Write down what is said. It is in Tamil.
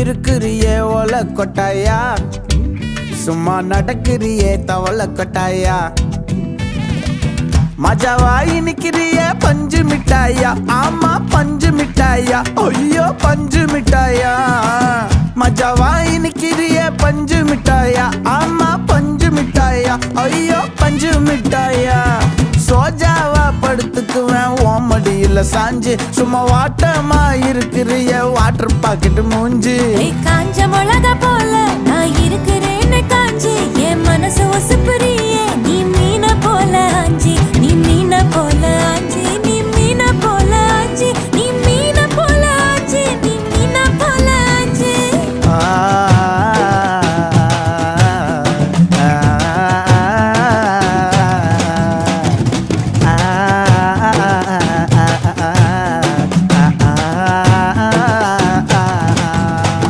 இருக்கிறியே ஓல கொட்டாயா, சும்மா நடக்கிறியே தவள கொட்டாயா. மஜாவாய் நிக்கிறியே பஞ்சு மிட்டாயா, ஆமா பஞ்சு மிட்டாயா, ஐயோ பஞ்சு மிட்டாயா. மஜாவாய் நிக்கிறியே பஞ்சு மிட்டாயா, ஆமா பஞ்சு மிட்டாயா, ஐயோ பஞ்சு மிட்டாயா. சோஜாவா படுத்துக்குவேன் ஓமடியில சாஞ்சு, சும்மா வாட்டமா இருக்கிறிய வாட்டர் பாக்கெட் மூஞ்சி. காஞ்ச மிளகா போல நான் இருக்கிறேன்னு காஞ்சி என் மனசு ஒசுப்புரிய